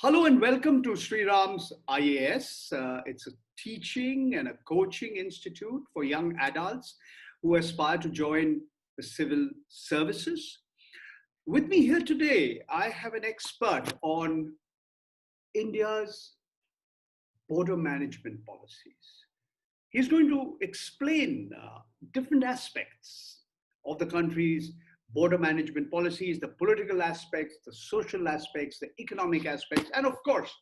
Hello and welcome to SRIRAM's IAS. It's a teaching and a coaching institute for young adults who aspire to join the civil services. With me here today, I have an expert on India's border management policies. He's going to explain different aspects of the country's border management policies, the political aspects, the social aspects, the economic aspects, and of course,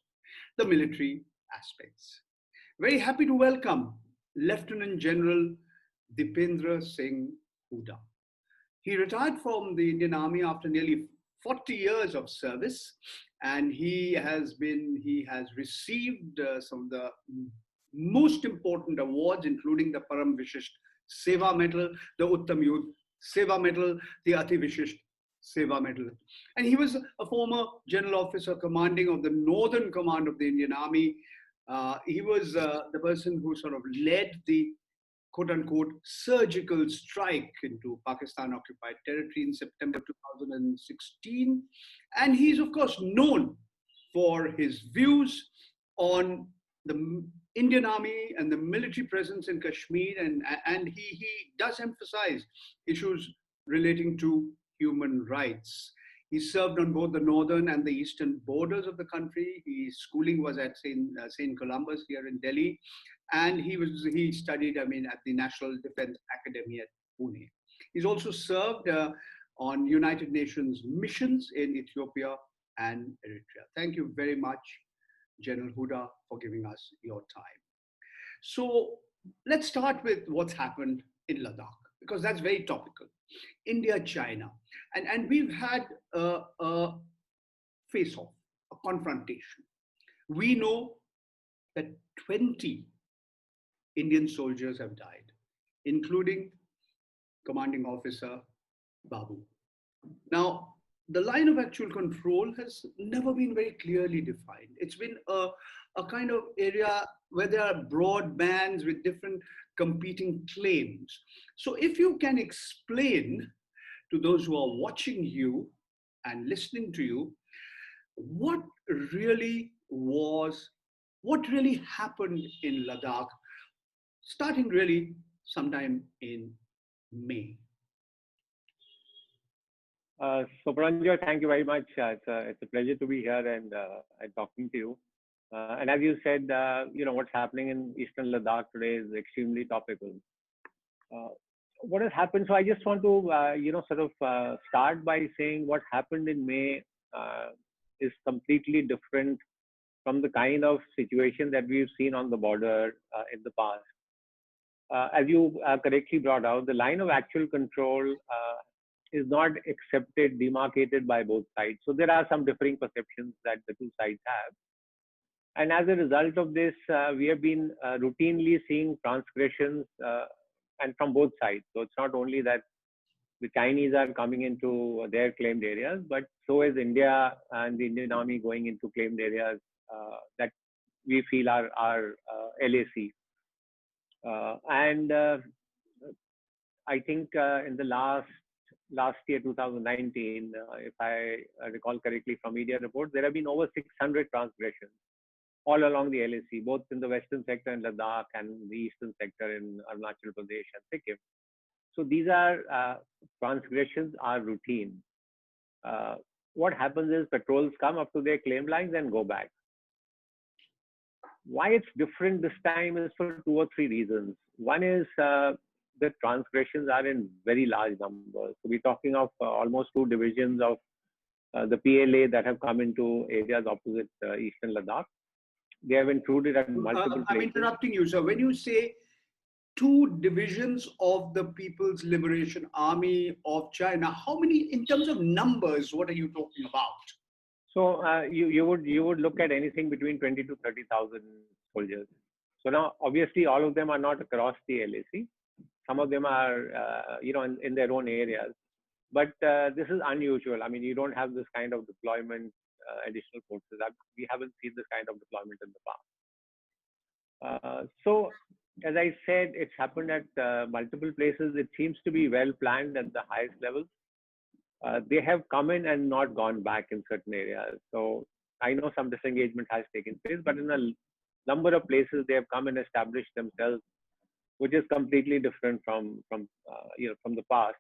the military aspects. Very happy to welcome Lieutenant General Deependra Singh Hooda. He retired from the Indian Army after nearly 40 years of service, and he has received some of the most important awards, including the Param Vishisht Seva Medal, the Uttam Yudh Seva Medal, the Ati Vishisht Seva Medal. And he was a former general officer commanding of the Northern Command of the Indian Army. He was the person who sort of led the quote-unquote surgical strike into Pakistan-occupied territory in September 2016. And he's, of course, known for his views on the Indian Army and the military presence in Kashmir, and he does emphasize issues relating to human rights. He served on both the northern and the eastern borders of the country. His schooling was at St. Columbus here in Delhi, and he studied, at the National Defense Academy at Pune. He's also served on United Nations missions in Ethiopia and Eritrea. Thank you very much, General Hooda, for giving us your time. So let's start with what's happened in Ladakh, because that's very topical. India-China. And we've had a face-off, a confrontation. We know that 20 Indian soldiers have died, including commanding officer Babu. Now, the line of actual control has never been very clearly defined. It's been a kind of area where there are broad bands with different competing claims. So if you can explain to those who are watching you and listening to you, what really happened in Ladakh, starting really sometime in May. So Paranjoy, thank you very much. It's a pleasure to be here and talking to you. And as you said, what's happening in Eastern Ladakh today is extremely topical. What has happened? So I just want to, start by saying what happened in May is completely different from the kind of situation that we've seen on the border in the past. As you correctly brought out, the line of actual control is not accepted, demarcated by both sides. So there are some differing perceptions that the two sides have. And as a result of this, we have been routinely seeing transgressions and from both sides. So it's not only that the Chinese are coming into their claimed areas, but so is India and the Indian Army going into claimed areas that we feel are LAC. I think in the last year, 2019, if I recall correctly from media reports, there have been over 600 transgressions all along the LAC, both in the western sector in Ladakh and the eastern sector in Arunachal Pradesh and Sikkim. So these transgressions are routine. What happens is patrols come up to their claim lines and go back. Why it's different this time is for 2 or 3 reasons. One is the transgressions are in very large numbers. So we're talking of almost 2 divisions of the PLA that have come into areas opposite Eastern Ladakh. They have intruded at multiple places. I'm interrupting you, sir. When you say 2 divisions of the People's Liberation Army of China, how many, in terms of numbers, what are you talking about? So you would look at anything between 20 to 30,000 soldiers. So now, obviously, all of them are not across the LAC. Some of them are, in their own areas. But this is unusual. I mean, you don't have this kind of deployment, additional forces. We haven't seen this kind of deployment in the past. So, as I said, it's happened at multiple places. It seems to be well planned at the highest levels. They have come in and not gone back in certain areas. So I know some disengagement has taken place, but in a number of places they have come and established themselves, which is completely different from the past.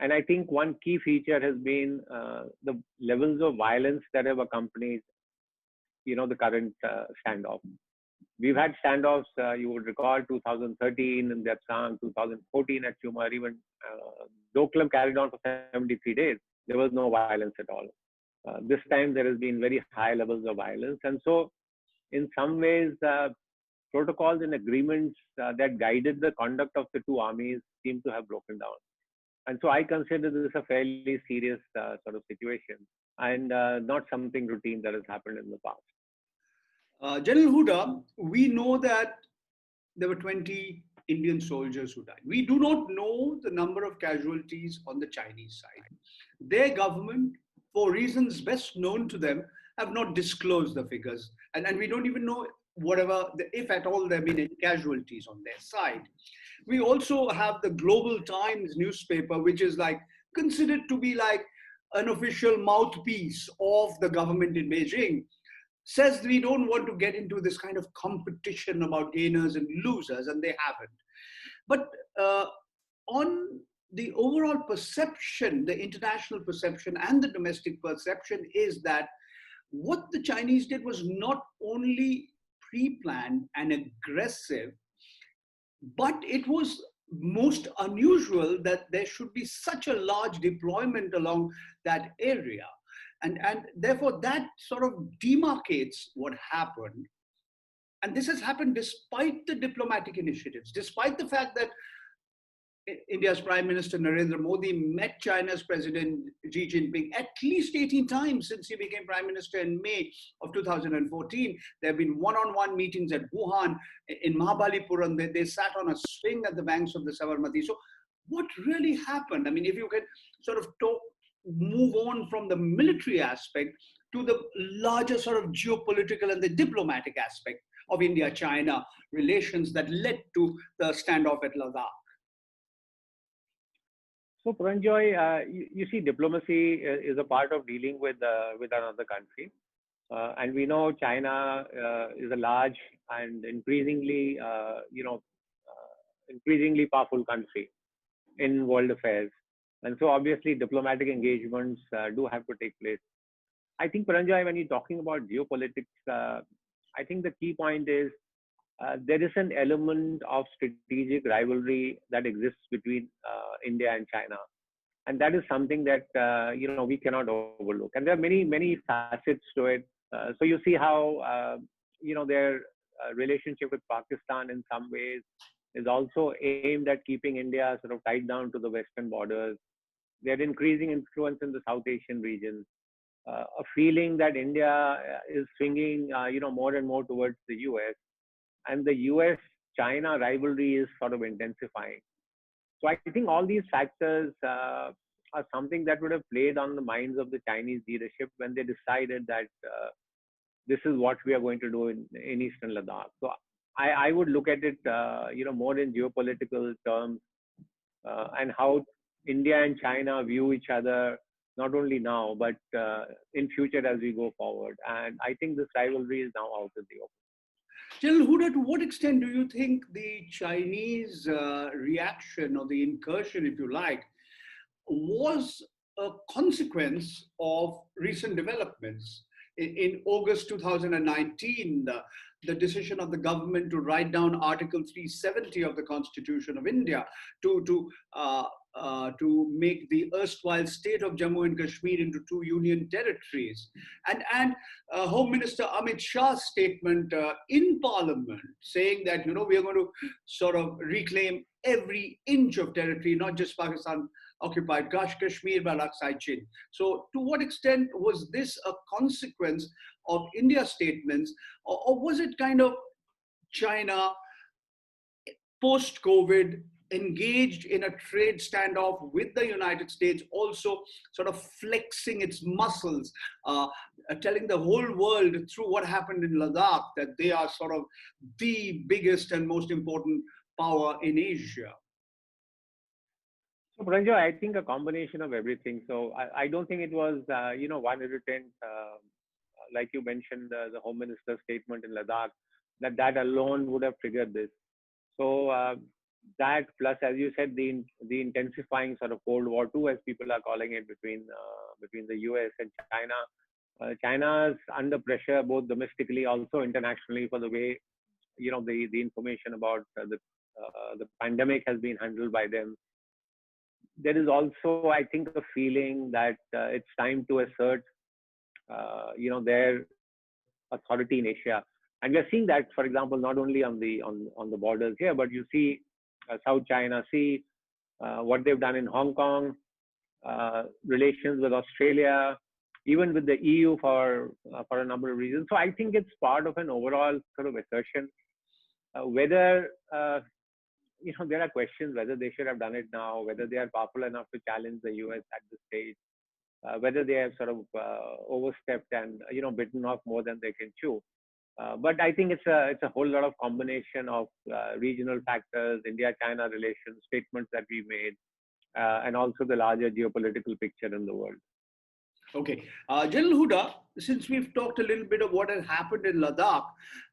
And I think one key feature has been the levels of violence that have accompanied the current standoff. We've had standoffs, you would recall 2013 in Depsang, 2014 at Chumar, even Doklam carried on for 73 days. There was no violence at all. This time there has been very high levels of violence. And so in some ways, protocols and agreements that guided the conduct of the two armies seem to have broken down. And so I consider this a fairly serious sort of situation and not something routine that has happened in the past. General Hooda, we know that there were 20 Indian soldiers who died. We do not know the number of casualties on the Chinese side. Their government, for reasons best known to them, have not disclosed the figures. And we don't even know if at all there have been any casualties on their side. We also have the Global Times newspaper, which is considered to be like an official mouthpiece of the government in Beijing, says we don't want to get into this kind of competition about gainers and losers, and they haven't. But on the overall perception, the international perception and the domestic perception is that what the Chinese did was not only pre-planned and aggressive, but it was most unusual that there should be such a large deployment along that area. And therefore, that sort of demarcates what happened. And this has happened despite the diplomatic initiatives, despite the fact that India's Prime Minister Narendra Modi met China's President Xi Jinping at least 18 times since he became Prime Minister in May of 2014. There have been one-on-one meetings at Wuhan, in Mahabalipuram. They sat on a swing at the banks of the Sabarmati. So what really happened? I mean, if you can sort of move on from the military aspect to the larger sort of geopolitical and the diplomatic aspect of India-China relations that led to the standoff at Ladakh. So, Paranjoy, you see, diplomacy is a part of dealing with another country. And we know China is a large and increasingly powerful country in world affairs. And so obviously diplomatic engagements do have to take place. I think, Paranjoy, when you're talking about geopolitics, I think the key point is there is an element of strategic rivalry that exists between India and China. And that is something that, we cannot overlook. And there are many, many facets to it. So you see how, their relationship with Pakistan in some ways is also aimed at keeping India sort of tied down to the western borders. Their increasing influence in the South Asian region, a feeling that India is swinging, more and more towards the US, and the US-China rivalry is sort of intensifying. So I think all these factors are something that would have played on the minds of the Chinese leadership when they decided that this is what we are going to do in Eastern Ladakh. So I would look at it, more in geopolitical terms and how India and China view each other, not only now, but in future as we go forward. And I think this rivalry is now out of the open. General Hooda, to what extent do you think the Chinese reaction or the incursion, if you like, was a consequence of recent developments? In August 2019, the decision of the government to write down Article 370 of the Constitution of India to make the erstwhile state of Jammu and Kashmir into two union territories. And Home Minister Amit Shah's statement in Parliament saying that, we are going to sort of reclaim every inch of territory, not just Pakistan occupied Kashmir, but Ladakh Chin. So to what extent was this a consequence of India's statements, or was it kind of China post-COVID engaged in a trade standoff with the United States, also sort of flexing its muscles, telling the whole world through what happened in Ladakh that they are sort of the biggest and most important power in Asia? So, Paranjoy, I think a combination of everything. So I don't think it was, one irritant like you mentioned, the Home Minister's statement in Ladakh, that alone would have triggered this. So that plus, as you said, the intensifying sort of Cold War II, as people are calling it, between the US and China. China's under pressure both domestically, also internationally, for the way the information about the pandemic has been handled by them. There is also, I think, a feeling that it's time to assert their authority in Asia. And we're seeing that, for example, not only on the borders here, but you see South China Sea, what they've done in Hong Kong, relations with Australia, even with the EU for a number of reasons. So I think it's part of an overall sort of assertion. Whether there are questions whether they should have done it now, whether they are powerful enough to challenge the US at this stage, whether they have sort of overstepped and bitten off more than they can chew. But I think it's a whole lot of combination of regional factors, India-China relations, statements that we made, and also the larger geopolitical picture in the world. Okay. General Hooda, since we've talked a little bit of what has happened in Ladakh,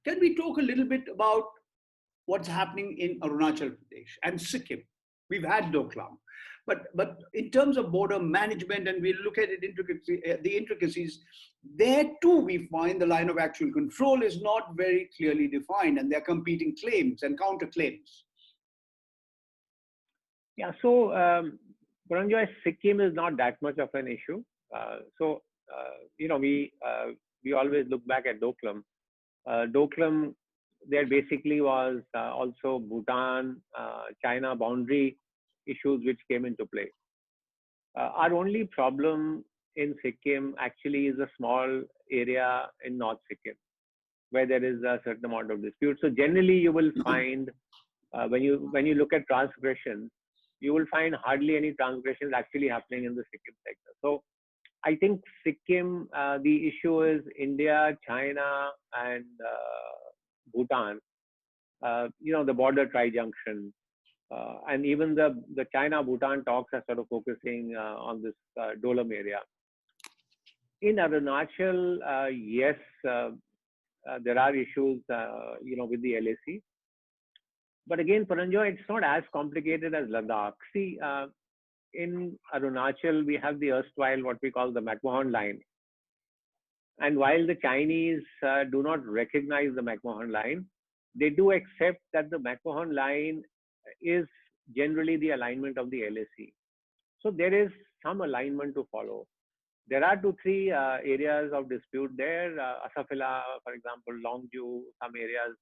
can we talk a little bit about what's happening in Arunachal Pradesh and Sikkim? We've had Doklam. But in terms of border management, and we look at it the intricacies, there too we find the line of actual control is not very clearly defined, and there are competing claims and counterclaims. Yeah, so Paranjoy, Sikkim is not that much of an issue. We always look back at Doklam. Doklam, there basically was also Bhutan, China boundary issues which came into play. Our only problem in Sikkim actually is a small area in North Sikkim where there is a certain amount of dispute. So generally you will find when you look at transgressions, you will find hardly any transgressions actually happening in the Sikkim sector. So I think Sikkim, the issue is India, China, and Bhutan. The border tri-junction. And even the China-Bhutan talks are sort of focusing on this Dolam area. In Arunachal, yes, there are issues, with the LAC. But again, Paranjoy, it's not as complicated as Ladakh. See, in Arunachal, we have the erstwhile, what we call the McMahon line. And while the Chinese do not recognize the McMahon line, they do accept that the McMahon line is generally the alignment of the LAC. So there is some alignment to follow. There are 2-3 areas of dispute there. Asafila, for example, Longju, some areas,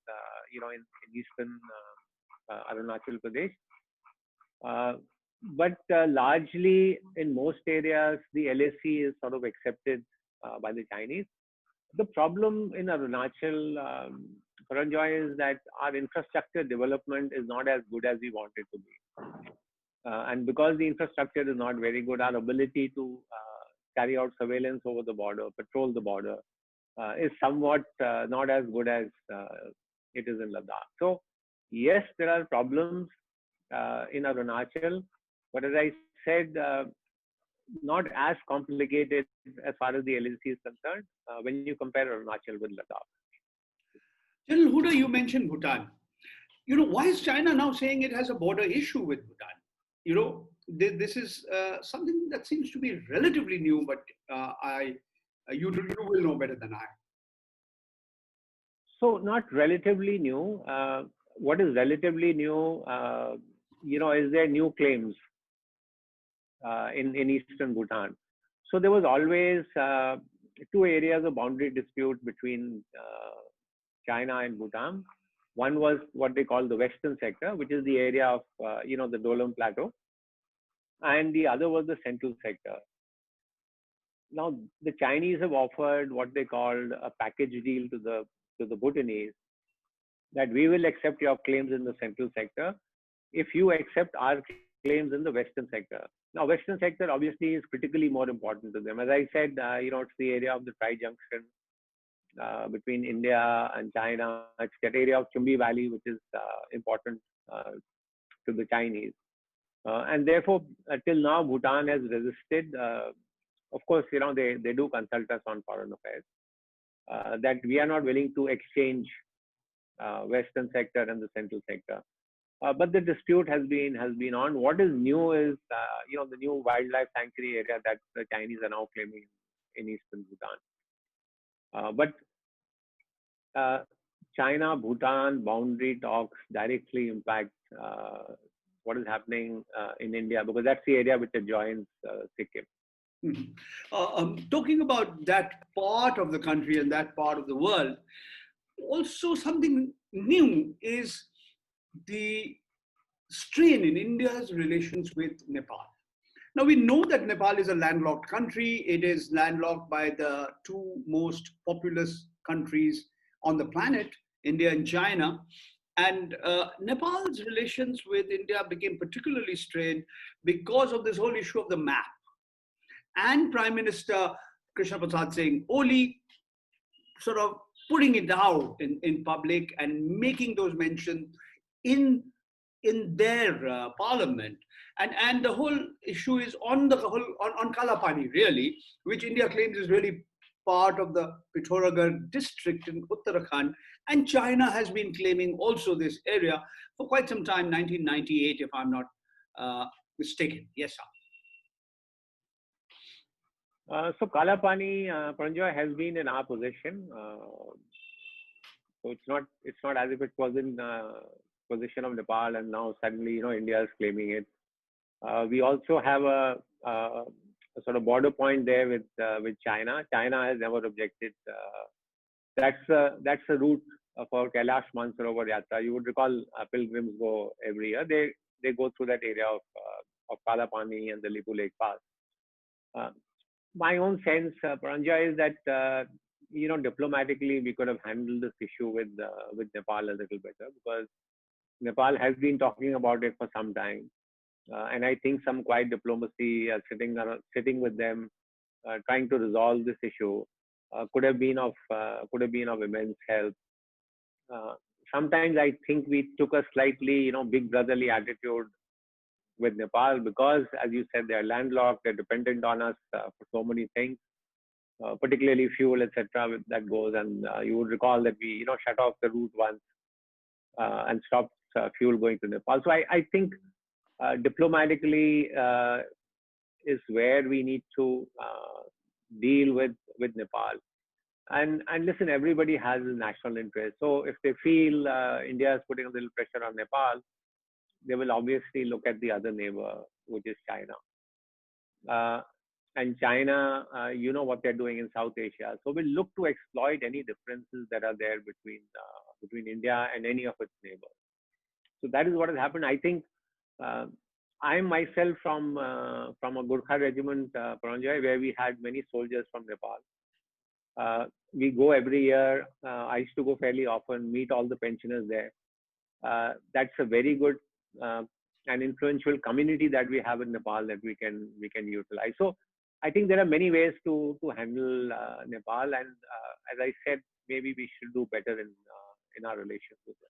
in eastern Arunachal Pradesh. But largely in most areas, the LAC is sort of accepted by the Chinese. The problem in Arunachal, Paranjoy, is that our infrastructure development is not as good as we want it to be. And because the infrastructure is not very good, our ability to carry out surveillance over the border, patrol the border, is somewhat not as good as it is in Ladakh. So yes, there are problems in Arunachal, but as I said, not as complicated as far as the LAC is concerned when you compare Arunachal with Ladakh. General Hooda, you mentioned Bhutan. Why is China now saying it has a border issue with Bhutan? This is something that seems to be relatively new, but you will know better than I. So not relatively new. What is relatively new, is there new claims in eastern Bhutan? So there was always 2 areas of boundary dispute between China and Bhutan. One was what they call the western sector, which is the area of the Dolam Plateau, and the other was the central sector. Now the Chinese have offered what they called a package deal to the Bhutanese, that we will accept your claims in the central sector if you accept our claims in the western sector. Now, western sector obviously is critically more important to them. As I said, it's the area of the tri-junction between India and China. It's that area of Chumbi Valley, which is important to the Chinese. And therefore, till now, Bhutan has resisted. Of course, they do consult us on foreign affairs. that we are not willing to exchange western sector and the central sector. But the dispute has been on. What is new is the new wildlife sanctuary area that the Chinese are now claiming in eastern Bhutan. But China Bhutan boundary talks directly impact what is happening in India, because that's the area which adjoins Sikkim. Talking about that part of the country and that part of the world, also something new is the strain in India's relations with Nepal. Now, we know that Nepal is a landlocked country. It is landlocked by the two most populous countries on the planet, India and China. And Nepal's relations with India became particularly strained because of this whole issue of the map. And Prime Minister Krishna Prasad Singh Oli sort of putting it out in public and making those mentions in their parliament. And the whole issue is on Kalapani, really, which India claims is really part of the Pithoragarh district in Uttarakhand. And China has been claiming also this area for quite some time, 1998, if I'm not mistaken. Yes, sir. So Kalapani, Paranjoy, has been in our possession. So it's not as if it was in possession of Nepal and now suddenly India is claiming it. We also have a sort of border point there with China. China has never objected. That's the route for Kailash Mansarovar Yatra. You would recall pilgrims go every year. They go through that area of Kalapani and the Lipu Lake Pass. My own sense, Paranjoy, is that diplomatically we could have handled this issue with Nepal a little better, because Nepal has been talking about it for some time, and I think some quiet diplomacy, sitting with them, trying to resolve this issue, could have been of immense help. Sometimes I think we took a slightly big brotherly attitude with Nepal, because, as you said, they're landlocked, they're dependent on us for so many things, particularly fuel, etc. That goes. And you would recall that we shut off the route once and stopped fuel going to Nepal. So I think diplomatically is where we need to deal with Nepal. And listen, everybody has a national interest. So if they feel India is putting a little pressure on Nepal, they will obviously look at the other neighbor, which is China. And China, what they're doing in South Asia. So we'll look to exploit any differences that are there between India and any of its neighbors. So that is what has happened. I think I myself from a Gurkha regiment, Paranjoy, where we had many soldiers from Nepal. We go every year. I used to go fairly often, meet all the pensioners there. That's a very good and influential community that we have in Nepal that we can utilize. So I think there are many ways to handle Nepal, and as I said, maybe we should do better in our relations with them.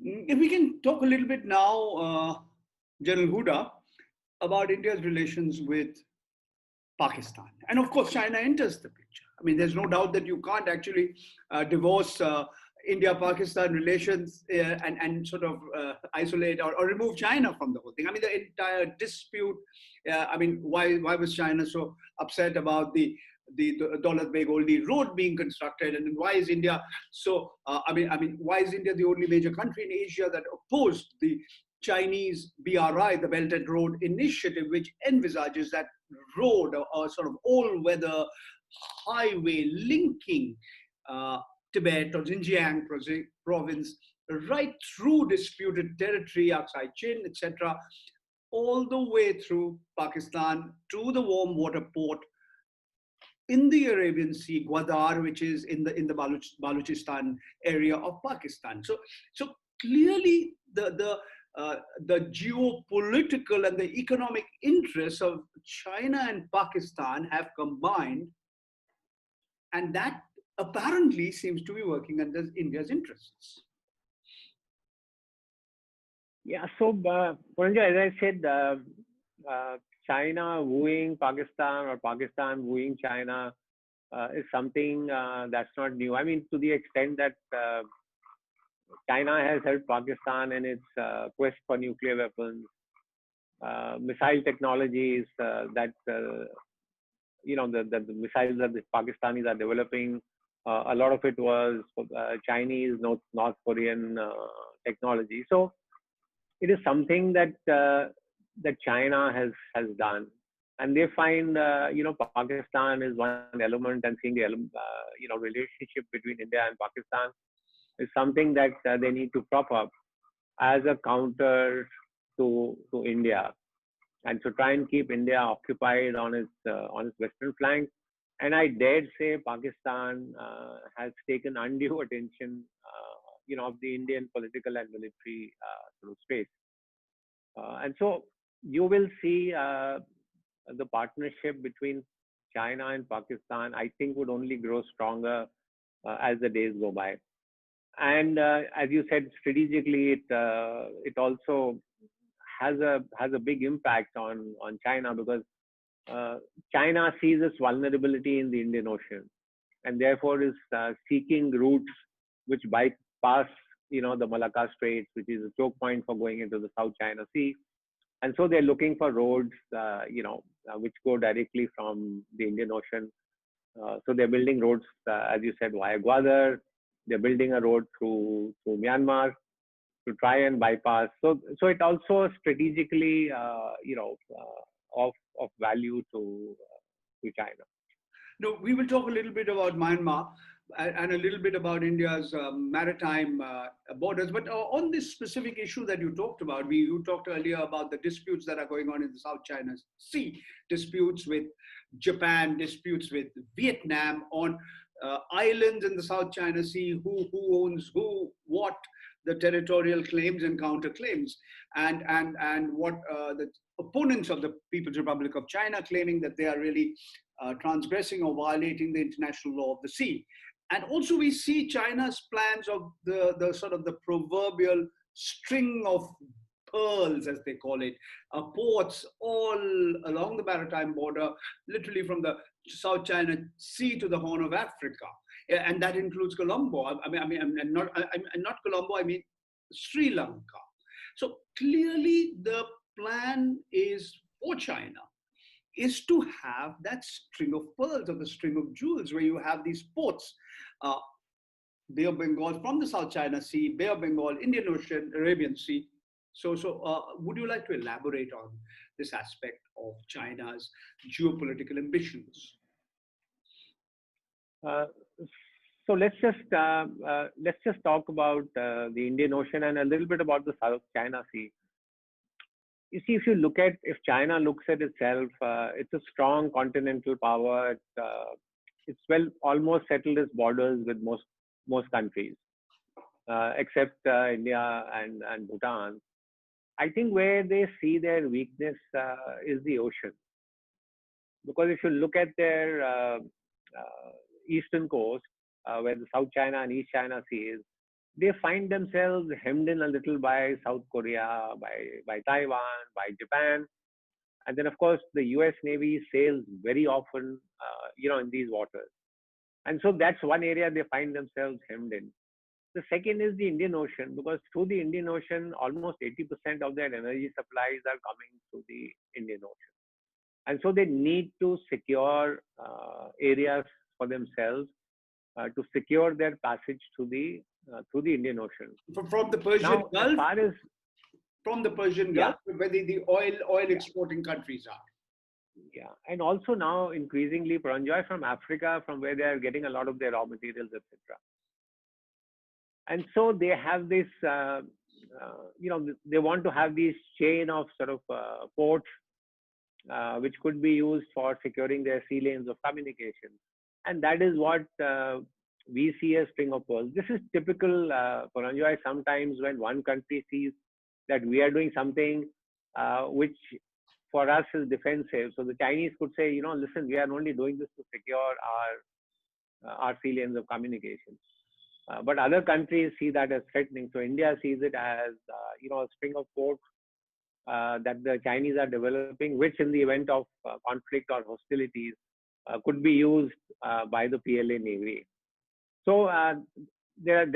If we can talk a little bit now, General Hooda, about India's relations with Pakistan. And of course, China enters the picture. I mean, there's no doubt that you can't actually divorce India-Pakistan relations and sort of isolate or remove China from the whole thing. I mean, the entire dispute, why was China so upset about the Daulat Beg Oldie Road being constructed, and why is India so, why is India the only major country in Asia that opposed the Chinese BRI, the Belt and Road Initiative, which envisages that road or sort of all-weather highway linking Tibet or Xinjiang province right through disputed territory, Aksai Chin, etc., all the way through Pakistan to the warm water port in the Arabian Sea, Gwadar, which is in the Balochistan area of Pakistan. So clearly the geopolitical and the economic interests of China and Pakistan have combined, and that apparently seems to be working under India's interests. Yeah, so Paranjoy, as I said, China wooing Pakistan or Pakistan wooing China, is something that's not new. I mean, to the extent that China has helped Pakistan in its quest for nuclear weapons, missile technologies that the missiles that the Pakistanis are developing. A lot of it was Chinese, North Korean technology. So it is something that that China has done, and they find Pakistan is one element, and seeing the relationship between India and Pakistan is something that they need to prop up as a counter to India, and to try and keep India occupied on its western flank. And I dare say Pakistan has taken undue attention, of the Indian political and military sort of space. And so you will see the partnership between China and Pakistan, I think, would only grow stronger as the days go by. And as you said, strategically, it also has a big impact on China, because China sees its vulnerability in the Indian Ocean, and therefore is seeking routes which bypass the Malacca Straits, which is a choke point for going into the South China Sea. And so they're looking for roads which go directly from the Indian Ocean. So they're building roads, as you said, via Gwadar. They're building a road through Myanmar to try and bypass. So it also strategically, of value to China. No, we will talk a little bit about Myanmar and a little bit about India's maritime borders. But on this specific issue that you talked about, you talked earlier about the disputes that are going on in the South China Sea, disputes with Japan, disputes with Vietnam on islands in the South China Sea, who owns who, what, the territorial claims and counterclaims, and what the opponents of the People's Republic of China claiming that they are really transgressing or violating the international law of the sea. And also we see China's plans of the sort of the proverbial string of pearls, as they call it, ports all along the maritime border, literally from the South China Sea to the Horn of Africa. And that includes Colombo. Not Colombo, I mean Sri Lanka. So clearly the plan is for China is to have that string of pearls, or the string of jewels, where you have these ports, Bay of Bengal from the South China Sea, Bay of Bengal, Indian Ocean, Arabian Sea. So would you like to elaborate on this aspect of China's geopolitical ambitions? So let's just talk about the Indian Ocean and a little bit about the South China Sea. You see, if China looks at itself, it's a strong continental power. It's almost settled its borders with most countries, except India and Bhutan. I think where they see their weakness is the ocean, because if you look at their eastern coast, where the South China and East China Sea is, they find themselves hemmed in a little by South Korea, by Taiwan, by Japan. And then, of course, the US Navy sails very often, in these waters. And so that's one area they find themselves hemmed in. The second is the Indian Ocean, because through the Indian Ocean, almost 80% of their energy supplies are coming through the Indian Ocean. And so they need to secure areas for themselves to secure their passage through the Indian Ocean. From the Persian Gulf? As far as, from the Persian Gulf, where the oil exporting countries are. Yeah, and also now increasingly, Paranjoy, from Africa, from where they are getting a lot of their raw materials, etc. And so they have this, they want to have this chain of sort of ports, which could be used for securing their sea lanes of communication. And that is what we see as string of pearls. This is typical, Paranjoy, sometimes when one country sees that we are doing something which for us is defensive. So the Chinese could say, listen, we are only doing this to secure our sea lanes of communication. But other countries see that as threatening. So India sees it as, a string of ports that the Chinese are developing, which in the event of conflict or hostilities could be used by the PLA Navy. So there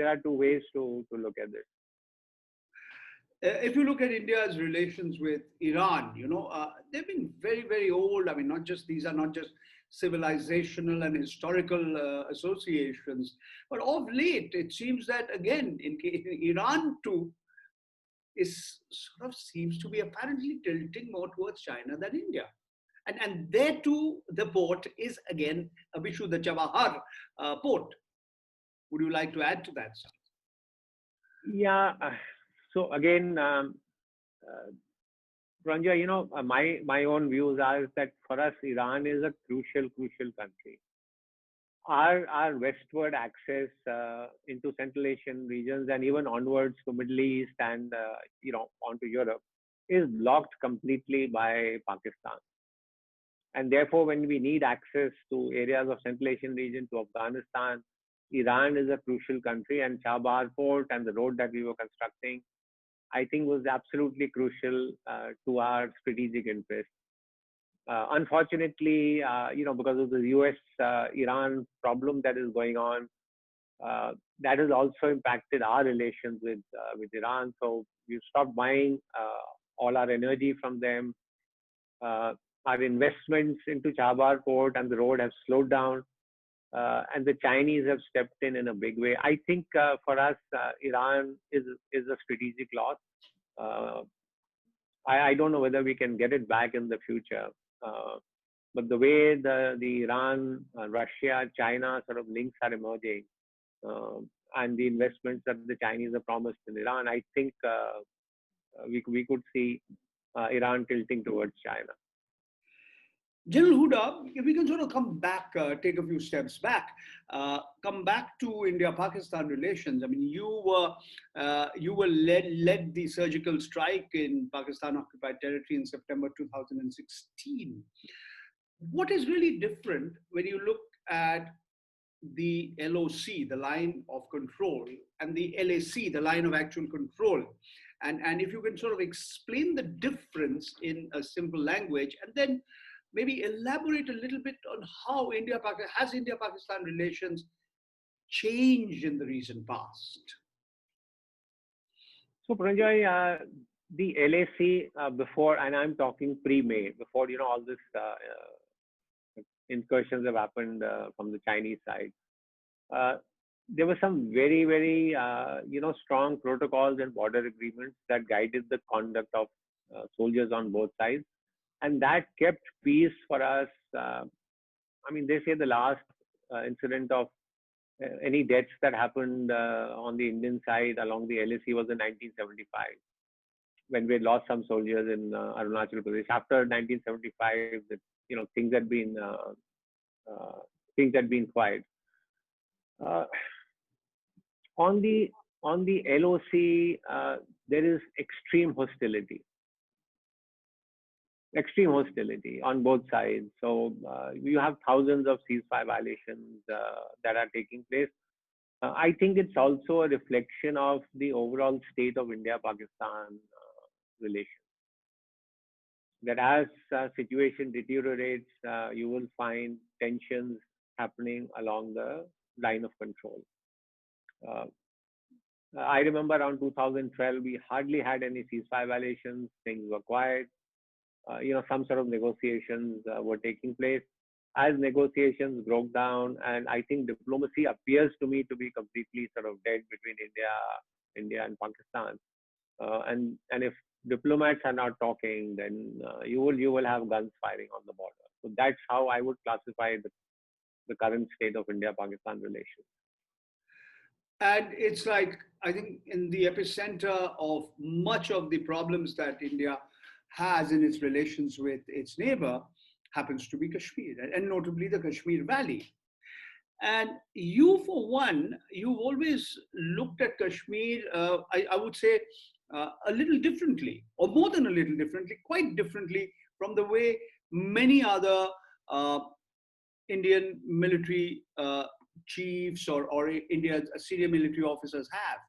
are two ways to look at this. If you look at India's relations with Iran, they've been very, very old. I mean, these are not just civilizational and historical associations, but of late, it seems that again, in Iran too, is sort of seems to be apparently tilting more towards China than India. And there too, the port is again Abhishu, the Chabahar port. Would you like to add to that, sir? Yeah. So again, Paranjoy, my own views are that for us, Iran is a crucial country. Our westward access into Central Asian regions and even onwards to Middle East and onto Europe is blocked completely by Pakistan. And therefore, when we need access to areas of Central Asian region, to Afghanistan, Iran is a crucial country, and Chabahar port and the road that we were constructing, I think, was absolutely crucial to our strategic interest. Unfortunately, because of the US-Iran problem that is going on, that has also impacted our relations with Iran. So we've stopped buying all our energy from them. Our investments into Chabahar port and the road have slowed down. And the Chinese have stepped in a big way. I think for us, Iran is a strategic loss. I don't know whether we can get it back in the future. But the way the Iran, Russia, China sort of links are emerging, and the investments that the Chinese have promised in Iran, I think we could see Iran tilting towards China. General Hooda, if we can sort of come back, take a few steps back, come back to India-Pakistan relations. I mean, you were led the surgical strike in Pakistan-occupied territory in September 2016. What is really different when you look at the LOC, the line of control, and the LAC, the line of actual control? And if you can sort of explain the difference in a simple language, and then maybe elaborate a little bit on how India-Pakistan relations changed in the recent past? So, Paranjoy, the LAC before, and I'm talking pre-May, before all this incursions have happened from the Chinese side, there were some very, very strong protocols and border agreements that guided the conduct of soldiers on both sides. And that kept peace for us. I mean, they say the last incident of any deaths that happened on the Indian side along the LAC was in 1975, when we lost some soldiers in Arunachal Pradesh. After 1975, things had been quiet. On the LOC, there is extreme hostility on both sides. So you have thousands of ceasefire violations that are taking place. I think it's also a reflection of the overall state of India-Pakistan relations. That as situation deteriorates, you will find tensions happening along the line of control. I remember around 2012, we hardly had any ceasefire violations. Things were quiet. Some sort of negotiations were taking place. As negotiations broke down, and I think diplomacy appears to me to be completely sort of dead between India and Pakistan. And if diplomats are not talking, then you will have guns firing on the border. So that's how I would classify the current state of India-Pakistan relations. And it's like, I think in the epicenter of much of the problems that India has in its relations with its neighbor happens to be Kashmir, and notably the Kashmir Valley. And you, for one, you've always looked at Kashmir, I would say, a little differently, or more than a little differently, quite differently from the way many other Indian military chiefs or India's senior military officers have.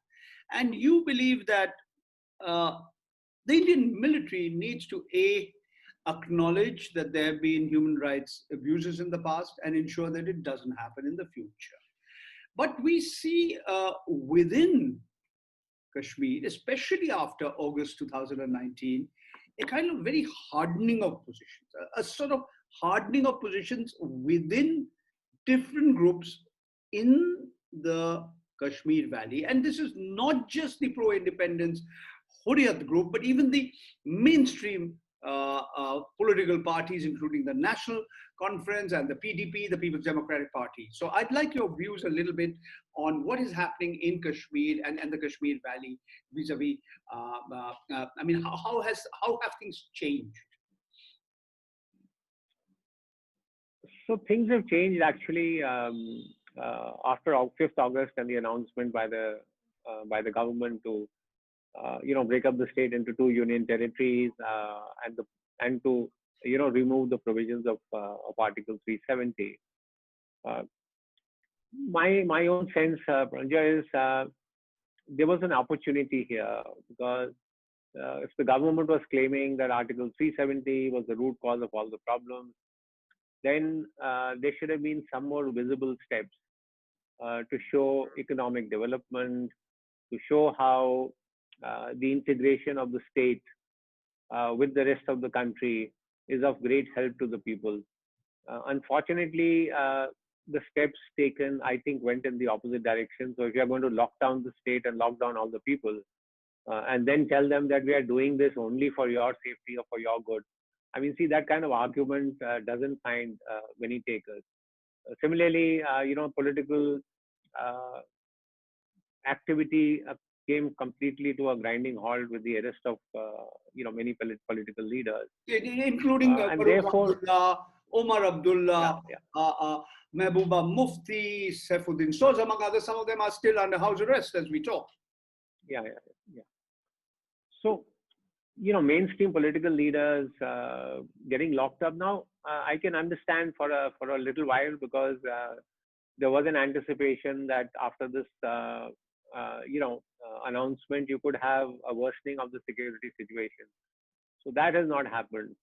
And you believe that the Indian military needs to acknowledge that there have been human rights abuses in the past, and ensure that it doesn't happen in the future. But we see within Kashmir, especially after August 2019, a kind of very hardening of positions, a sort of hardening of positions within different groups in the Kashmir Valley. And this is not just the pro-independence Hurriyat group, but even the mainstream political parties, including the National Conference and the PDP, the People's Democratic Party. So I'd like your views a little bit on what is happening in Kashmir and the Kashmir Valley vis-a-vis, I mean, how have things changed? So things have changed actually after 5th August and the announcement by the government to break up the state into 2 union territories and to remove the provisions of Article 370. My own sense, Paranjoy, is there was an opportunity here, because if the government was claiming that Article 370 was the root cause of all the problems, then there should have been some more visible steps to show economic development, to show how the integration of the state with the rest of the country is of great help to the people. Unfortunately, the steps taken, I think, went in the opposite direction. So if you are going to lock down the state and lock down all the people, and then tell them that we are doing this only for your safety or for your good, I mean, see, that kind of argument doesn't find many takers. Similarly, political activity came completely to a grinding halt with the arrest of many political leaders, including and therefore Abdullah, Omar Abdullah, Mehbooba Mufti, Saifuddin Soz, among others. Some of them are still under house arrest as we talk. Yeah. So, mainstream political leaders getting locked up now, I can understand for a little while, because there was an anticipation that after this, announcement, you could have a worsening of the security situation. So that has not happened.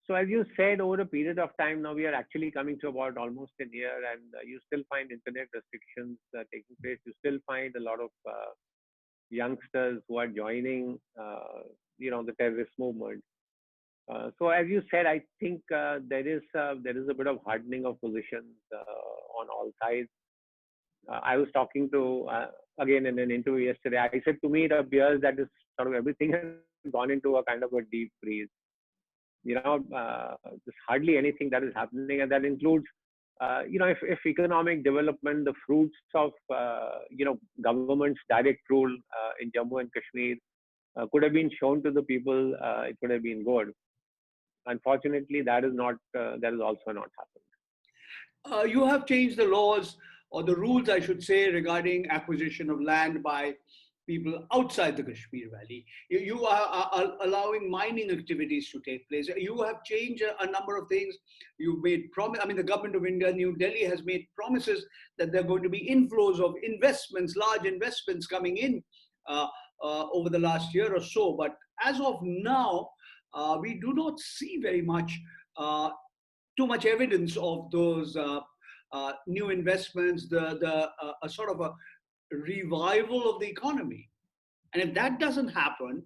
So as you said, over a period of time now, we are actually coming to about almost a year, and you still find internet restrictions taking place. You still find a lot of youngsters who are joining, the terrorist movement. So as you said, I think there is a bit of hardening of positions on all sides. I was talking to, again, in an interview yesterday, I said, to me, it appears that this sort of everything has gone into a kind of a deep freeze. There's hardly anything that is happening, and that includes, if economic development, the fruits of, government's direct rule in Jammu and Kashmir could have been shown to the people, it could have been good. Unfortunately, that is also not happened. You have changed the laws, or the rules, I should say, regarding acquisition of land by people outside the Kashmir Valley. You are allowing mining activities to take place. You have changed a number of things. You've made the government of India, New Delhi, has made promises that there are going to be inflows of investments, large investments coming in over the last year or so. But as of now, we do not see very much, too much evidence of those new investments, a sort of a revival of the economy. And if that doesn't happen,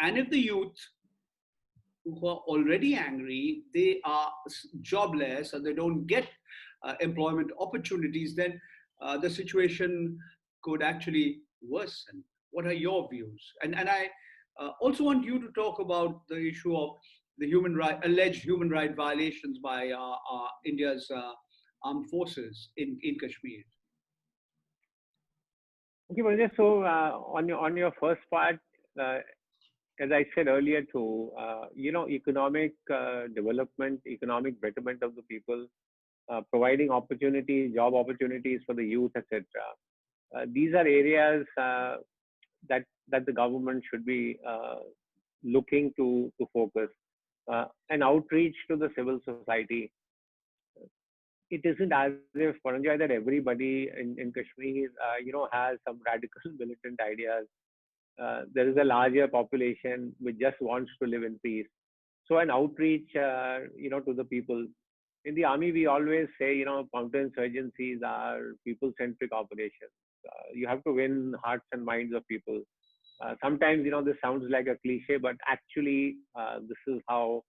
and if the youth who are already angry, they are jobless and they don't get employment opportunities, then the situation could actually worsen. What are your views? And I also want you to talk about the issue of the alleged human right violations by India's armed forces in Kashmir. Okay, Paranjoy, so on your first part, as I said earlier too, economic development, economic betterment of the people, providing opportunities, job opportunities for the youth, etc. These are areas that the government should be looking to focus. And outreach to the civil society. It isn't as if, Paranjoy, that everybody in Kashmir, has some radical militant ideas. There is a larger population which just wants to live in peace. So an outreach, to the people. In the army, we always say, counterinsurgencies are people-centric operations. You have to win hearts and minds of people. Sometimes, this sounds like a cliche, but actually, this is how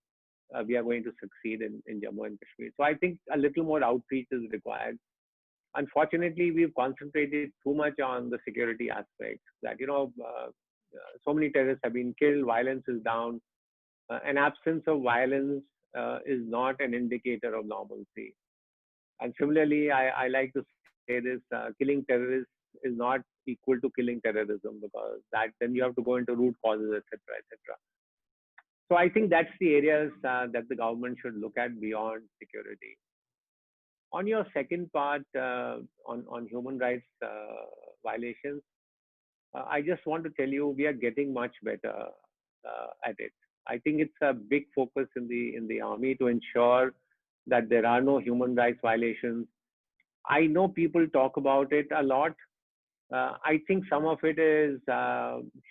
we are going to succeed in Jammu and Kashmir. So I think a little more outreach is required. Unfortunately, we've concentrated too much on the security aspects that, so many terrorists have been killed, violence is down. An absence of violence is not an indicator of normalcy. And similarly, I like to say this, killing terrorists is not equal to killing terrorism, because that then you have to go into root causes, etc., etc. So I think that's the areas that the government should look at beyond security. On your second part, on human rights violations, I just want to tell you we are getting much better at it. I think it's a big focus in the army to ensure that there are no human rights violations. I know people talk about it a lot. I think some of it is,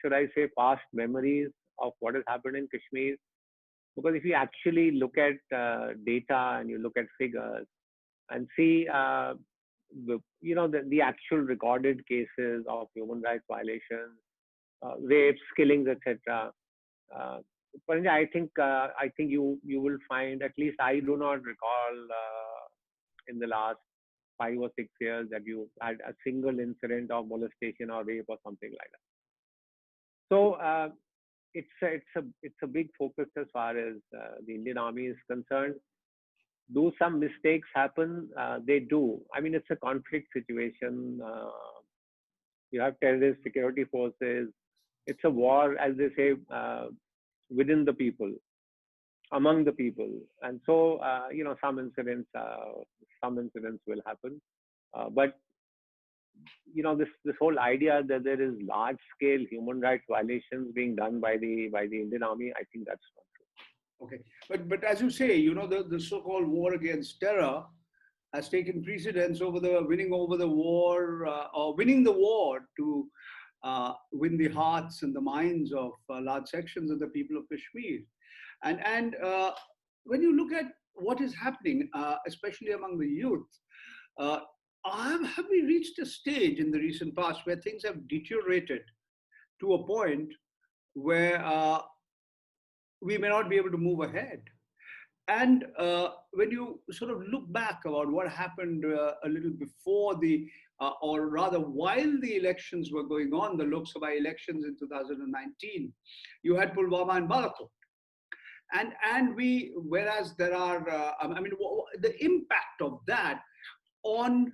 should I say, past memories of what has happened in Kashmir. Because if you actually look at data and you look at figures and see, the actual recorded cases of human rights violations, rapes, killings, etc. Paranjoy, I think you will find, at least I do not recall in the last 5 or 6 years that you had a single incident of molestation or rape or something like that. So it's a big focus as far as the Indian Army is concerned. Do some mistakes happen? They do. I mean, it's a conflict situation. You have terrorist security forces. It's a war, as they say, within the people, among the people, and so some incidents will happen. But this whole idea that there is large scale human rights violations being done by the Indian Army, I think that's not true. Okay, but as you say, the so-called war against terror has taken precedence over winning the war, or winning the war to win the hearts and the minds of large sections of the people of Kashmir. And when you look at what is happening, especially among the youth, have we reached a stage in the recent past where things have deteriorated to a point where we may not be able to move ahead? And when you sort of look back about what happened a little before or rather while the elections were going on, the Lok Sabha elections in 2019, you had Pulwama and Balakot. And whereas there are, the impact of that on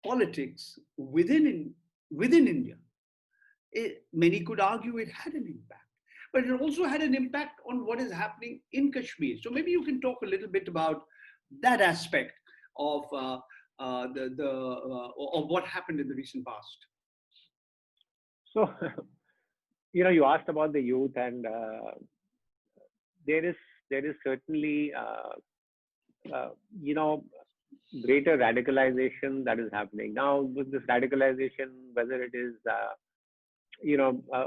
politics within India, many could argue it had an impact. But it also had an impact on what is happening in Kashmir. So maybe you can talk a little bit about that aspect of of what happened in the recent past. So, you asked about the youth, and there is certainly greater radicalization that is happening now. With this radicalization, whether it is a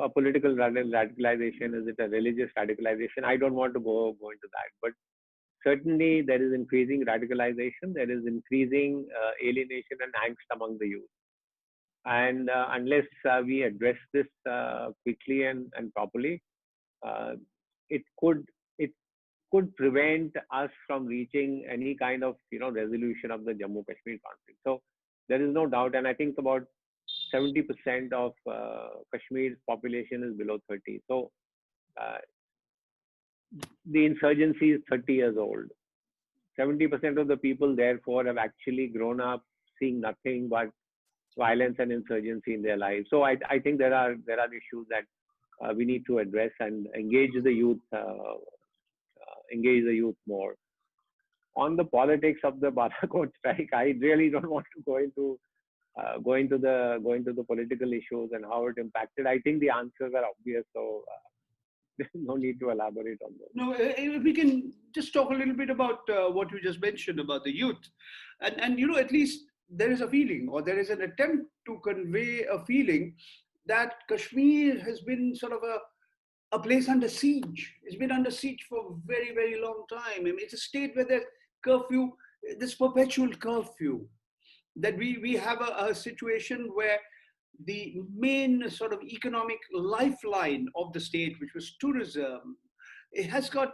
political radicalization, is it a religious radicalization? I don't want to go into that, but certainly there is increasing radicalization. There is increasing alienation and angst among the youth. And unless we address this quickly and properly, it could prevent us from reaching any kind of resolution of the Jammu-Kashmir conflict. So there is no doubt, and I think about 70% of Kashmir's population is below 30. So the insurgency is 30 years old. 70% of the people, therefore, have actually grown up seeing nothing but violence and insurgency in their lives. So I think there are issues that we need to address and engage the youth more. On the politics of the Balakot strike, I really don't want to go into the political issues and how it impacted. I think the answers are obvious, so there's no need to elaborate on those. No, if we can just talk a little bit about what you just mentioned about the youth, and at least there is a feeling, or there is an attempt to convey a feeling that Kashmir has been sort of a place under siege. It's been under siege for a very, very long time. I mean, it's a state where there's curfew, this perpetual curfew, that we have a situation where the main sort of economic lifeline of the state, which was tourism, it has got,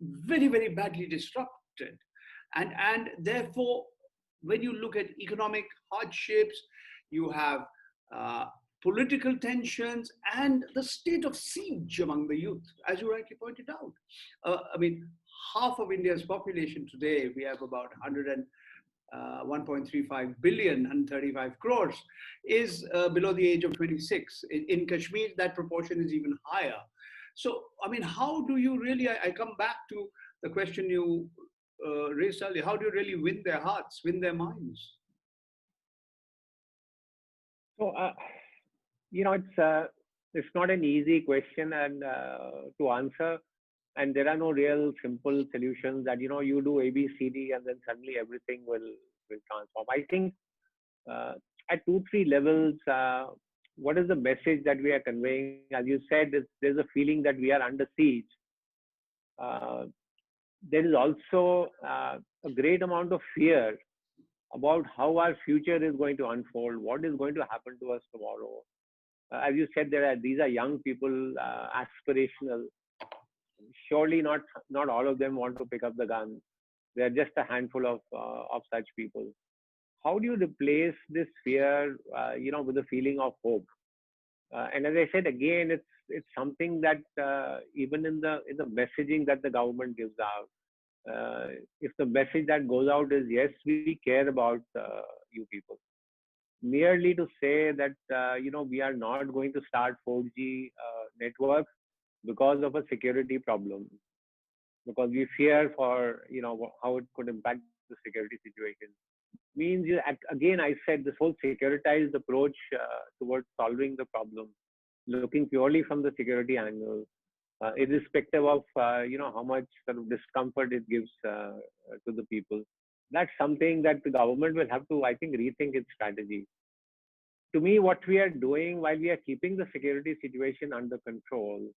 very, very badly disrupted. And therefore, when you look at economic hardships, you have uh, political tensions and the state of siege among the youth, as you rightly pointed out. I mean, half of India's population today, we have about 1.35 billion, 135 crores, is below the age of 26. In Kashmir, that proportion is even higher. So, I mean, how do you really, I come back to the question you raised earlier, how do you really win their hearts, win their minds? So, it's not an easy question and to answer, and there are no real simple solutions that you do A, B, C, D, and then suddenly everything will transform. I think at 2-3 levels, what is the message that we are conveying? As you said, there's a feeling that we are under siege. There is also a great amount of fear about how our future is going to unfold, what is going to happen to us tomorrow. As you said, these are young people, aspirational. Surely not all of them want to pick up the gun. There are just a handful of such people. How do you replace this fear, with a feeling of hope? And as I said again, it's something that even in the messaging that the government gives out, if the message that goes out is yes, we care about you people, merely to say that we are not going to start 4G networks because of a security problem, because we fear for how it could impact the security situation, means again, I said, this whole securitized approach towards solving the problem, looking purely from the security angle, irrespective of how much sort of discomfort it gives to the people. That's something that the government will have to, I think, rethink its strategy. To me, what we are doing while we are keeping the security situation under control,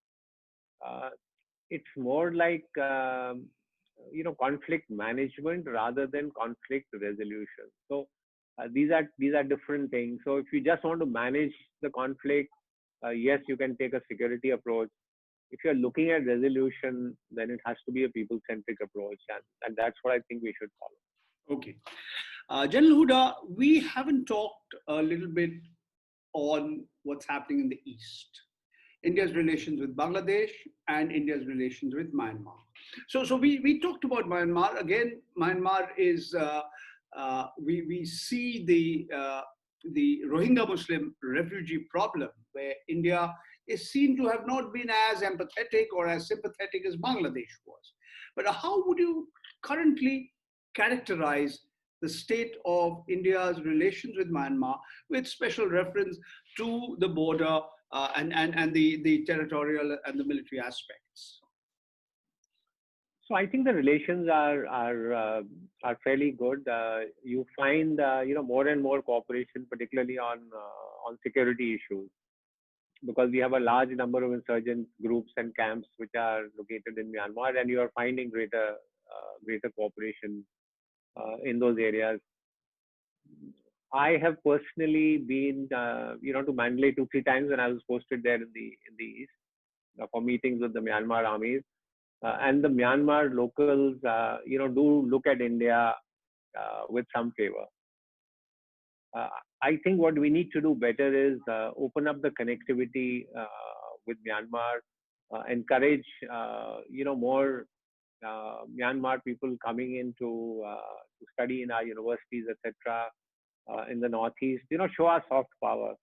it's more like conflict management rather than conflict resolution. So these are different things. So if you just want to manage the conflict, yes, you can take a security approach. If you're looking at resolution, then it has to be a people-centric approach, and that's what I think we should follow. Okay. General Hooda, we haven't talked a little bit on what's happening in the East. India's relations with Bangladesh and India's relations with Myanmar. So we talked about Myanmar. Again, Myanmar is, we see the Rohingya Muslim refugee problem, where India is seen to have not been as empathetic or as sympathetic as Bangladesh was. But how would you currently characterize the state of India's relations with Myanmar, with special reference to the border and the territorial and the military aspects? So I think the relations are fairly good. You find more and more cooperation, particularly on security issues, because we have a large number of insurgent groups and camps which are located in Myanmar, and you are finding greater cooperation in those areas. I have personally been, to Mandalay 2-3 times when I was posted there in the east for meetings with the Myanmar armies, and the Myanmar locals, do look at India with some favor. I think what we need to do better is open up the connectivity with Myanmar, encourage, more Myanmar people coming in to study in our universities, etc. In the Northeast, show our soft power.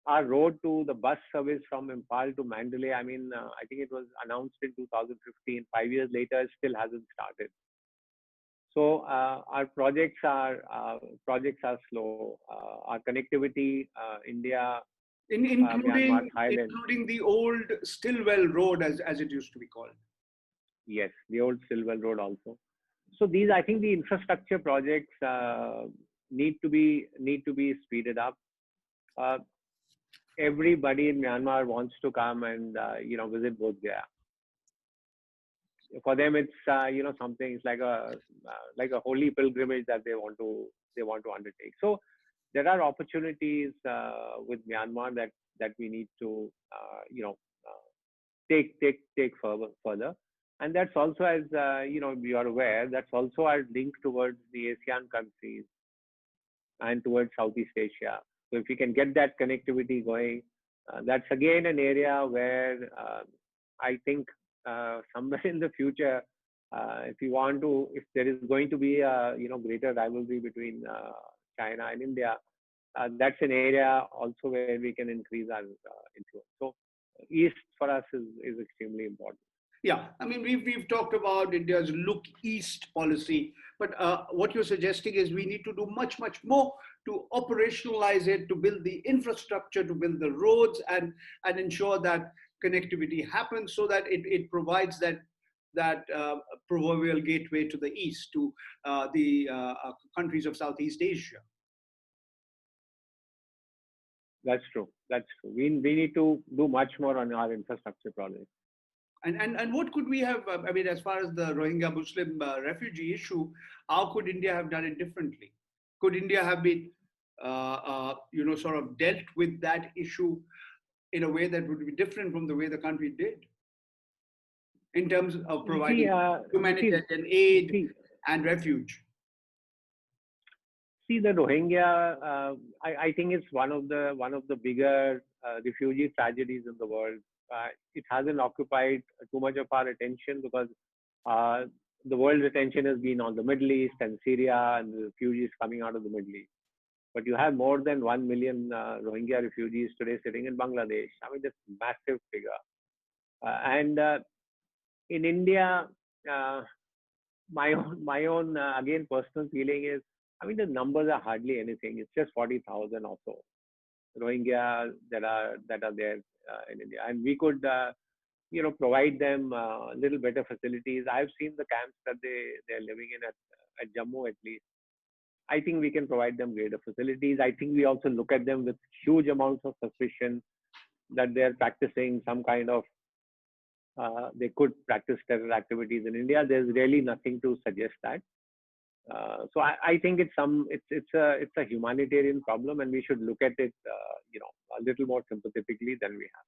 Our road to the bus service from Impal to Mandalay, I think it was announced in 2015. 5 years later, it still hasn't started. So our projects are slow. Our connectivity, India, including Myanmar, Thailand. Including the old Stillwell Road, as it used to be called. Yes, the old Stillwell Road also. So these, I think, the infrastructure projects need to be speeded up. everybody in Myanmar wants to come and visit Bodh Gaya. For them, it's something. It's like a holy pilgrimage that they want to undertake. So there are opportunities with Myanmar that we need to take further. And that's also, as you are aware, that's also our link towards the ASEAN countries and towards Southeast Asia. So if we can get that connectivity going, that's again an area where I think somewhere in the future, if there is going to be a greater rivalry between China and India, that's an area also where we can increase our influence. So East for us is extremely important. Yeah, I mean, we've talked about India's look east policy, but what you're suggesting is we need to do much more to operationalize it, to build the infrastructure, to build the roads, and ensure that connectivity happens, so that it provides that proverbial gateway to the east, to the countries of Southeast Asia. That's true. We need to do much more on our infrastructure projects. And what could we have, I mean, as far as the Rohingya Muslim refugee issue, how could India have done it differently? Could India have been, sort of dealt with that issue in a way that would be different from the way the country did, in terms of providing humanitarian aid and refuge? See, the Rohingya, I think it's one of the bigger refugee tragedies in the world. It hasn't occupied too much of our attention because the world's attention has been on the Middle East and Syria and the refugees coming out of the Middle East. But you have more than 1 million Rohingya refugees today sitting in Bangladesh. I mean, that's a massive figure. And in India, my own again personal feeling is, I mean, the numbers are hardly anything. It's just 40,000 or so Rohingya that are there in India, and we could provide them a little better facilities. I've seen the camps that they're living in at Jammu at least. I think we can provide them greater facilities. I think we also look at them with huge amounts of suspicion that they're practicing some kind of they could practice terror activities in India. There's really nothing to suggest that. So I think it's a humanitarian problem, and we should look at it a little more sympathetically than we have.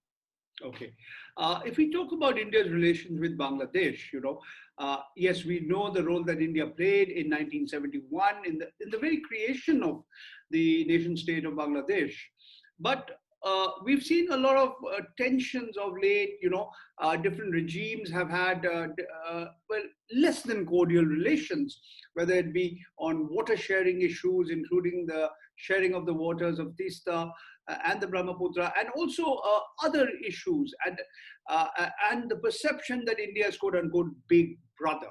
Okay. If we talk about India's relations with Bangladesh, yes, we know the role that India played in 1971 in the very creation of the nation state of Bangladesh. But we've seen a lot of tensions of late. Different regimes have had less than cordial relations, whether it be on water sharing issues, including the sharing of the waters of Tista and the Brahmaputra, and also other issues, and the perception that India is "quote unquote" big brother.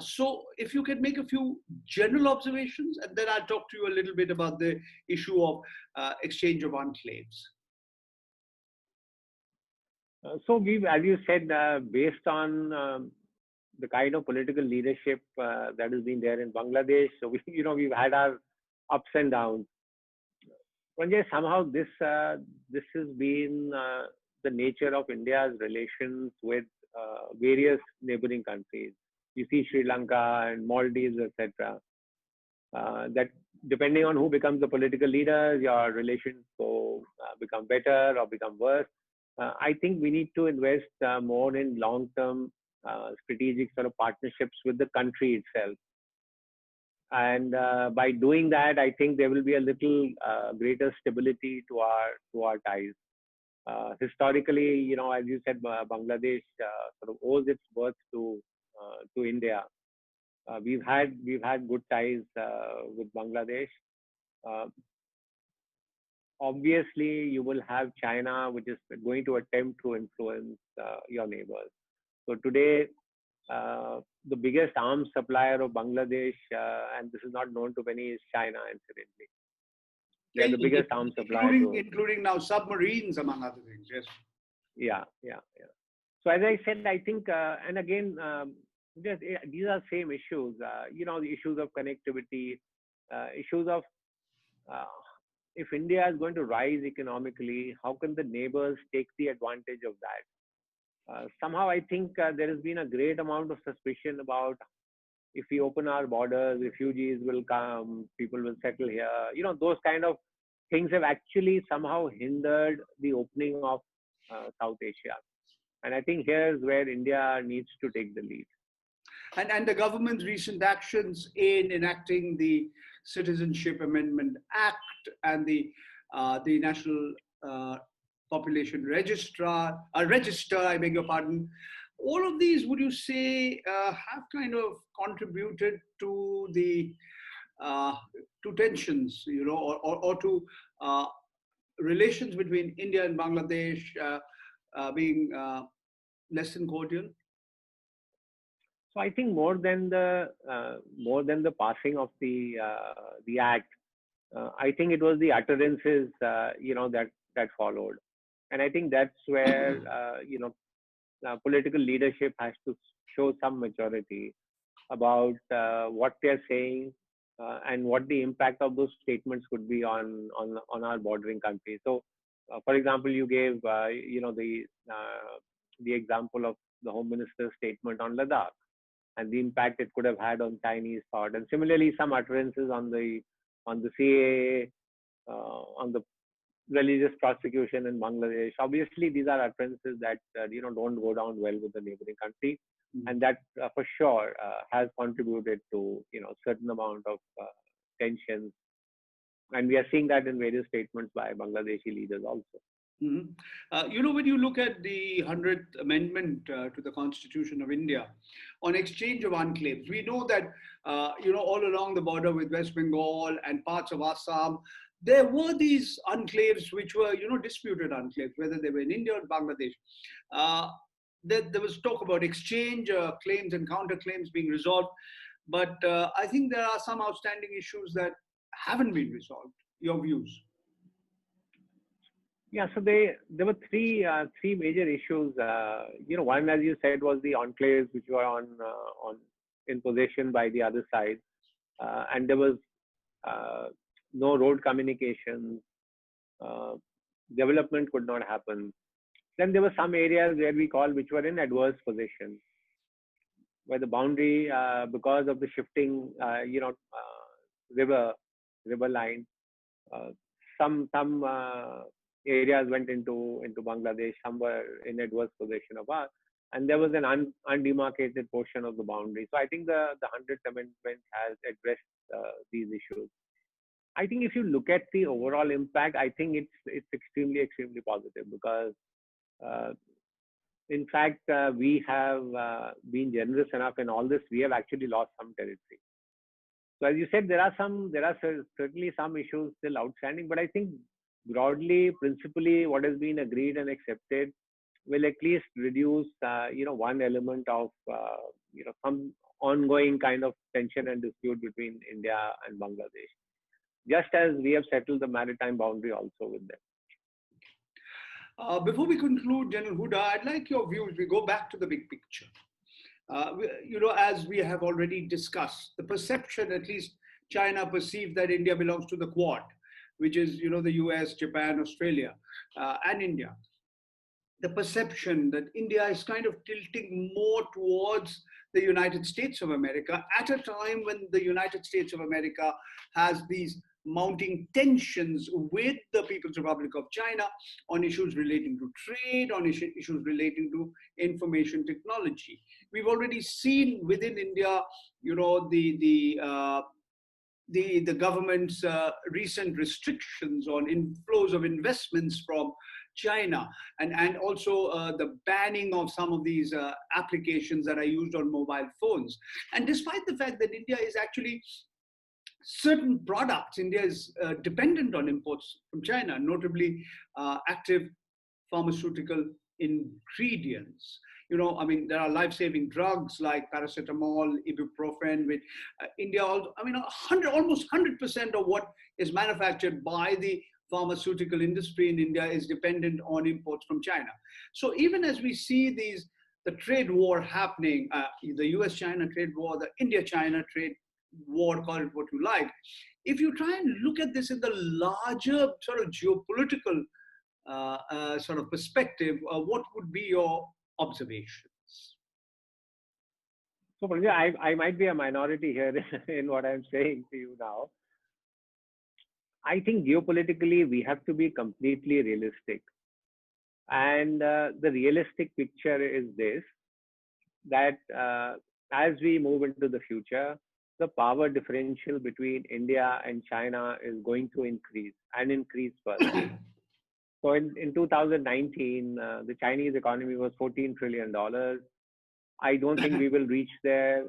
So if you can make a few general observations, and then I'll talk to you a little bit about the issue of exchange of enclaves. So we've, as you said, based on the kind of political leadership that has been there in Bangladesh, so we've had our ups and downs. Paranjoy, somehow this has been the nature of India's relations with various neighboring countries. You see Sri Lanka and Maldives, etc. That depending on who becomes the political leader, your relations become better or become worse. I think we need to invest more in long-term strategic sort of partnerships with the country itself. And by doing that, I think there will be a little greater stability to our ties. Historically, as you said, Bangladesh sort of owes its birth to India. We've had good ties with Bangladesh. Obviously, you will have China, which is going to attempt to influence your neighbors. So today, the biggest arms supplier of Bangladesh, and this is not known to many, is China, incidentally. They're the biggest arms supplier. Including now submarines, among other things, yes. Yeah. So as I said, I think, and again, these are same issues, the issues of connectivity, issues of if India is going to rise economically, how can the neighbors take the advantage of that? Somehow, I think there has been a great amount of suspicion about if we open our borders, refugees will come, people will settle here. Those kind of things have actually somehow hindered the opening of South Asia. And I think here's where India needs to take the lead. And the government's recent actions in enacting the Citizenship Amendment Act and the National Population Register, I beg your pardon. All of these, would you say, have kind of contributed to the to tensions, or to relations between India and Bangladesh being less than cordial? So I think more than the passing of the act, I think it was the utterances that followed, and I think that's where political leadership has to show some maturity about what they're saying and what the impact of those statements could be on our bordering countries. So, for example, you gave the example of the Home Minister's statement on Ladakh and the impact it could have had on Chinese thought, and similarly some utterances on the CAA, on the religious prosecution in Bangladesh. Obviously, these are utterances that don't go down well with the neighboring country, and that for sure has contributed to certain amount of tensions, and we are seeing that in various statements by Bangladeshi leaders also. Mm-hmm. When you look at the 100th Amendment to the Constitution of India on exchange of enclaves, we know that, all along the border with West Bengal and parts of Assam, there were these enclaves which were, disputed enclaves, whether they were in India or Bangladesh. There was talk about exchange claims and counterclaims being resolved, but I think there are some outstanding issues that haven't been resolved. Your views? Yeah, so there were three major issues. One, as you said, was the enclaves which were in possession by the other side, and there was no road communications. Development could not happen. Then there were some areas which were in adverse possession, where the boundary, because of the shifting, river line, some areas went into Bangladesh, some were in adverse possession of us, and there was an undemarcated portion of the boundary. So I think the 100th Amendment has addressed these issues. I think if you look at the overall impact, I think it's extremely positive, because in fact we have been generous enough in all this. We have actually lost some territory. So as you said, there are certainly some issues still outstanding, but I think broadly, principally, what has been agreed and accepted will at least reduce, one element of, some ongoing kind of tension and dispute between India and Bangladesh, just as we have settled the maritime boundary also with them. Before we conclude, General Hooda, I'd like your views. We go back to the big picture. As we have already discussed, the perception, at least China perceived that India belongs to the Quad, which is, the US, Japan, Australia, and India. The perception that India is kind of tilting more towards the United States of America at a time when the United States of America has these mounting tensions with the People's Republic of China on issues relating to trade, on issues relating to information technology. We've already seen within India, the government's recent restrictions on inflows of investments from China, and also the banning of some of these applications that are used on mobile phones. And despite the fact that India is actually certain products, India is dependent on imports from China, notably active pharmaceutical ingredients. There are life-saving drugs like paracetamol, ibuprofen, which India, almost 100% of what is manufactured by the pharmaceutical industry in India is dependent on imports from China. So even as we see the trade war happening, the US-China trade war, the India-China trade war, call it what you like. If you try and look at this in the larger sort of geopolitical sort of perspective, what would be your observations? So, Paranjoy, I might be a minority here in what I'm saying to you now. I think geopolitically, we have to be completely realistic. And the realistic picture is this, that as we move into the future, the power differential between India and China is going to increase and increase further. So in 2019, the Chinese economy was $14 trillion. I don't think we will reach there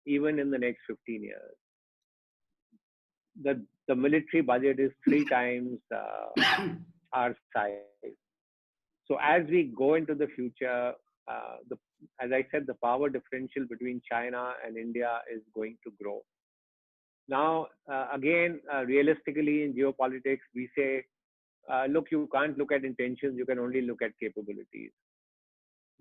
even in the next 15 years. The military budget is 3 times our size. So as we go into the future, as I said, the power differential between China and India is going to grow. Now, again, realistically in geopolitics, we say, look, you can't look at intentions, you can only look at capabilities.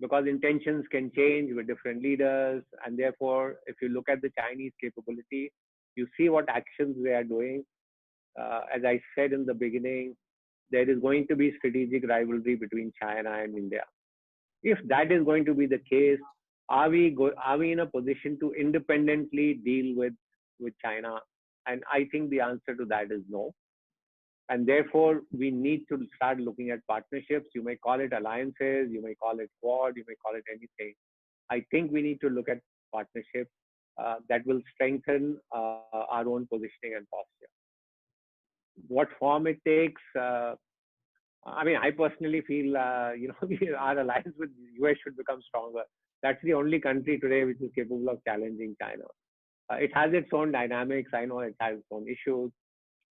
Because intentions can change with different leaders. And therefore, if you look at the Chinese capability, you see what actions they are doing. As I said in the beginning, there is going to be strategic rivalry between China and India. If that is going to be the case, are we in a position to independently deal with China? And I think the answer to that is no. And therefore, we need to start looking at partnerships. You may call it alliances, you may call it Quad, you may call it anything. I think we need to look at partnerships that will strengthen our own positioning and posture. What form it takes, I mean, I personally feel, our alliance with the US should become stronger. That's the only country today which is capable of challenging China. It has its own dynamics. I know it has its own issues.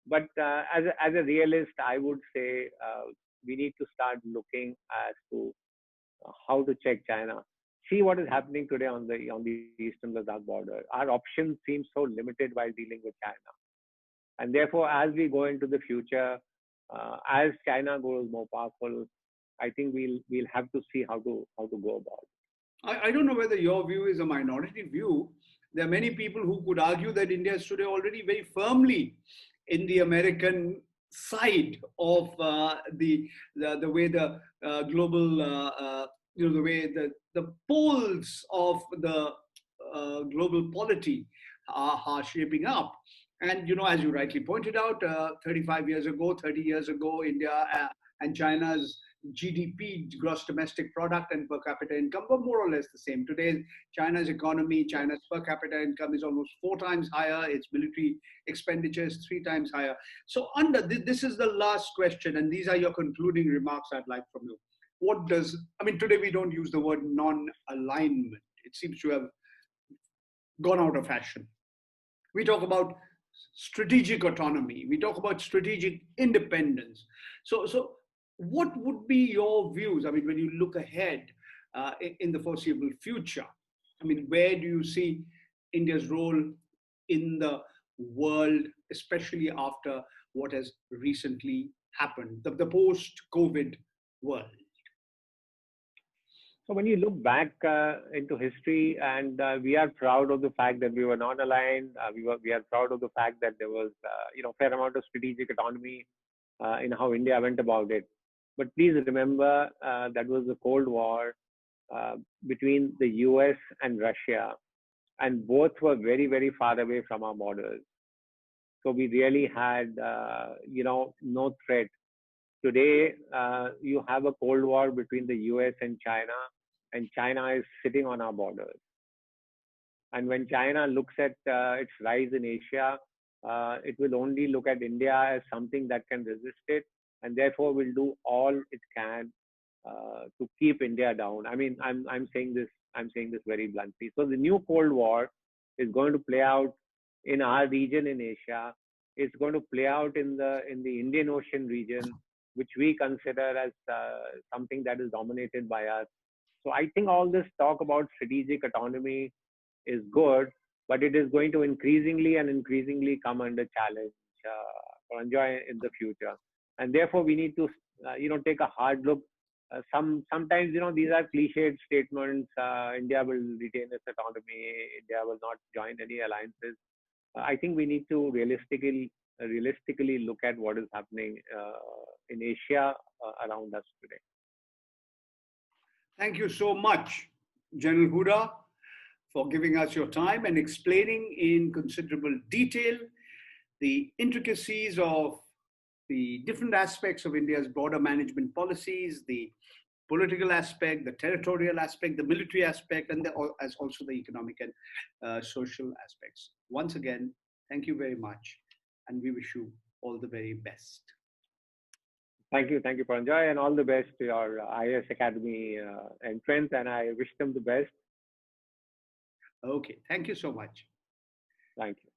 But as a realist, I would say we need to start looking as to how to check China. See what is happening today on the Eastern Ladakh border. Our options seem so limited while dealing with China. And therefore, as we go into the future, as China grows more powerful, I think we'll have to see how to go about it. I don't know whether your view is a minority view. There are many people who could argue that India is today already very firmly in the American side of the way the global, the way the poles of the global polity are shaping up. And, as you rightly pointed out, 35 years ago, 30 years ago, India and China's GDP, gross domestic product, and per capita income were more or less the same. Today, China's economy, China's per capita income is almost 4 times higher. Its military expenditure is 3 times higher. So this is the last question, and these are your concluding remarks I'd like from you. Today we don't use the word non-alignment. It seems to have gone out of fashion. We talk about strategic autonomy. We talk about strategic independence. So what would be your views? When you look ahead in the foreseeable future, where do you see India's role in the world, especially after what has recently happened, the post-COVID world? So when you look back into history, and we are proud of the fact that we were non-aligned, we are proud of the fact that there was fair amount of strategic autonomy in how India went about it. But please remember that was the Cold War between the US and Russia, and both were very, very far away from our borders. So we really had no threat. Today, you have a Cold War between the US and China is sitting on our borders. And when China looks at its rise in Asia, it will only look at India as something that can resist it, and therefore will do all it can to keep India down. I'm saying this very bluntly. So the new Cold War is going to play out in our region in Asia. It's going to play out in the Indian Ocean region, which we consider as something that is dominated by us. So I think all this talk about strategic autonomy is good, but it is going to increasingly come under challenge, Paranjoy, in the future. And therefore, we need to, take a hard look. Sometimes, these are cliched statements. India will retain its autonomy. India will not join any alliances. I think we need to realistically look at what is happening in Asia around us today. Thank you so much, General Hooda, for giving us your time and explaining in considerable detail the intricacies of the different aspects of India's border management policies, the political aspect, the territorial aspect, the military aspect, and as also the economic and social aspects. Once again, thank you very much, and we wish you all the very best. Thank you, Paranjoy, and all the best to your IAS Academy entrants, and I wish them the best. Okay, thank you so much. Thank you.